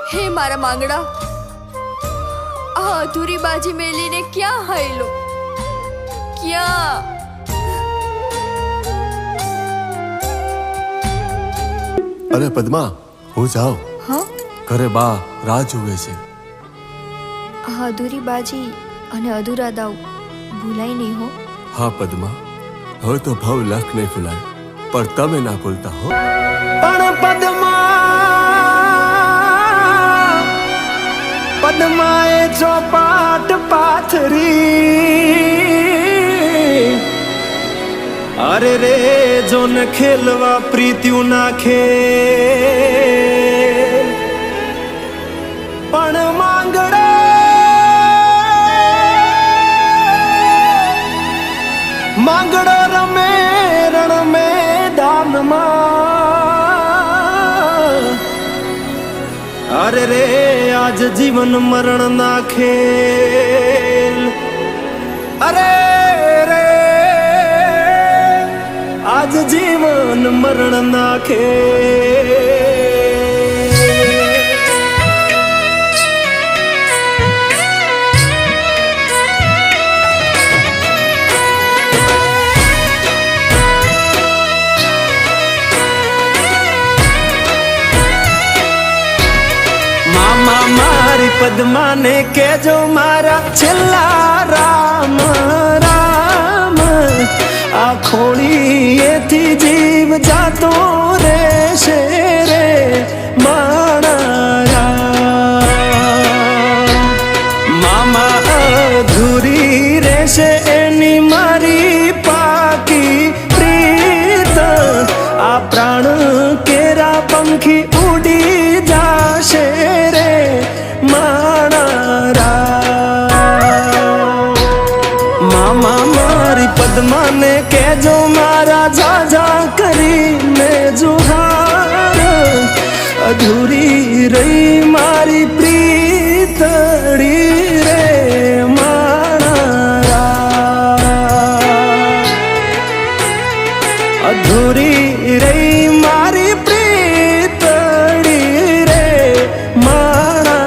હે મારા માંગડા, આ અધૂરી બાજી મેલીને ક્યાં હાયલો? ક્યાં? અરે પદ્મા, હું જાઉં. હા, ઘરે બા રાહ જુએ છે. આ અધૂરી બાજી અને અધૂરા દાવ ભૂલાય નહીં હો. હા પદ્મા, હવે તો ભવ લાખ નહીં ભૂલાય, પણ તમે ના ભૂલતા હો. પણ પદ્માએ ચોપાટ પાથરી, અરે રે જો ન ખેલવા પ્રીત્યું નાખે, પણ માંગડો રમે રણ મેદાનમાં, અરે રે આજ જીવન મરણ નાખે, અરે રે આજ જીવન મરણ નાખે. મારી પદ્માને કેજો મારા છેલ્લા રામ રામ, આ ખોળીએથી જીવ જાતો રહેશે રે મારા. મામા અધૂરી રહેશે એની મારી પાકી પ્રીત, આ પ્રાણ કેરા પંખી ઉડી જાશે રે મામા. મારી પદ્માને કેજો મારા ઝાઝા કરીને જુહાર, અધૂરી રહી મારી પ્રીતડી રે મારા. અધૂરી રહી મારી પ્રીતડી રે મારા.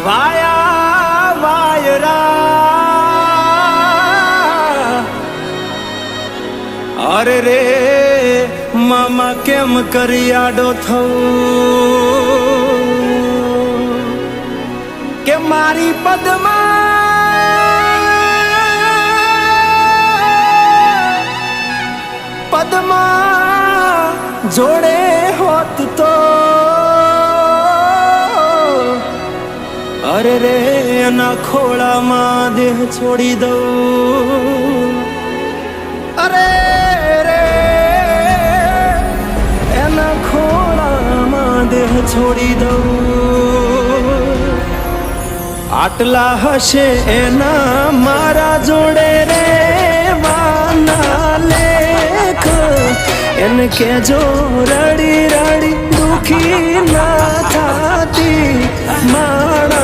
વાયા વાયરા, અરે રે મામા કેમ કરી આડો થવું, કે મારી પદ્મા જોડે હોત તો, અરે રે એના ખોળામાં દેહ છોડી દઉં, અરે રે એના ખોળામાં દેહ છોડી દઉં. આટલા હશે એના મારા જોડે રે વાના લેખ, એને કેજો રડી રડી દુખી ના થાતી મારા.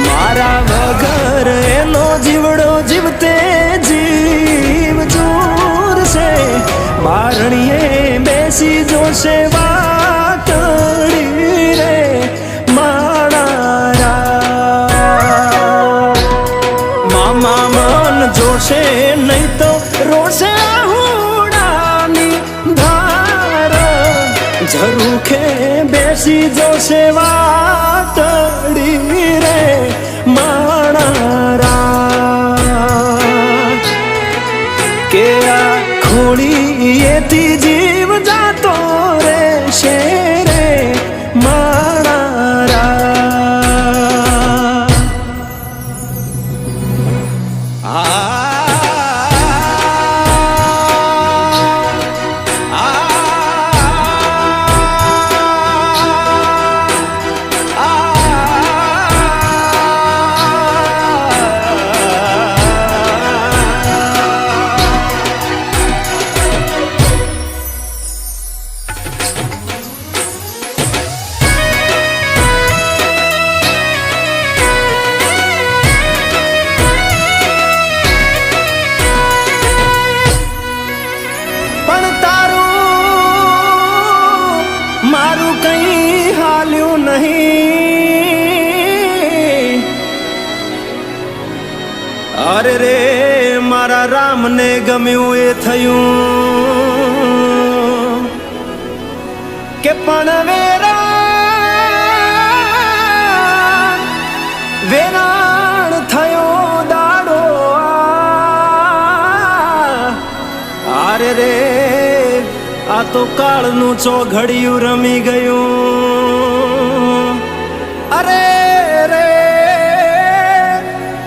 મારા વગર એનો જીવડો જીવતે જીવ જોરશે, બારણીએ બેસી જોશે વાતડી રે મારા. મામા મન જોશે નહીં તો રોશે હુડાની ધાર, ઝરૂખે બેસી જોશે વાતડી રે મારા. કે આ ખોળીએથી જીવ જાતો રહેશે રે મારા. આ રામને ગમ્યું એ થયું કે પણ વેરાણ થયો દાડો આરે રે આ તો કાળનું ચોઘડિયું રમી ગયું અરે રે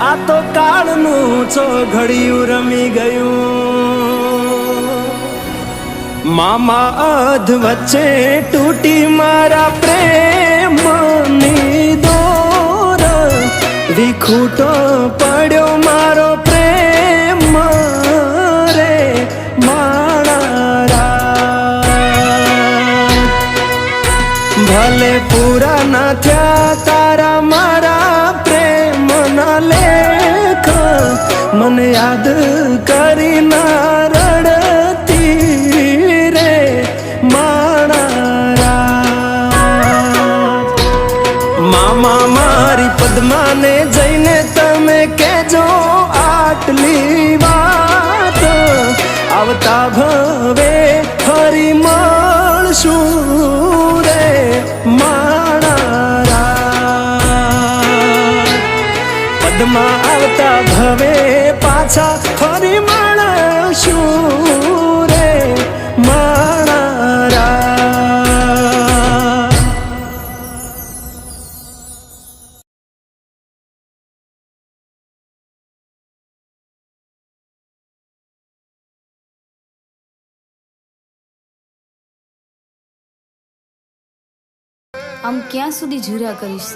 આ તો કાળનું ચોઘડિયું રમી ગયું મામા અધ વચ્ચે તૂટી મારા પ્રેમની દોર વિખૂટો પડ્યો મારો પ્રેમ રે માણા ભલે પૂરા ના થયા તારા મારા પ્રેમના લેખ મને યાદ કરી ના રડતી રે માણા મામા મારી પદ્માને જઈને તમે કેજો આટલી વાત આવતા ભવે ફરી મળશું રે માણા પદ્મા આવતા ભવે પાછા ફરી મળશું રે માણા આમ ક્યાં સુધી ઝુર્યા કરીશ?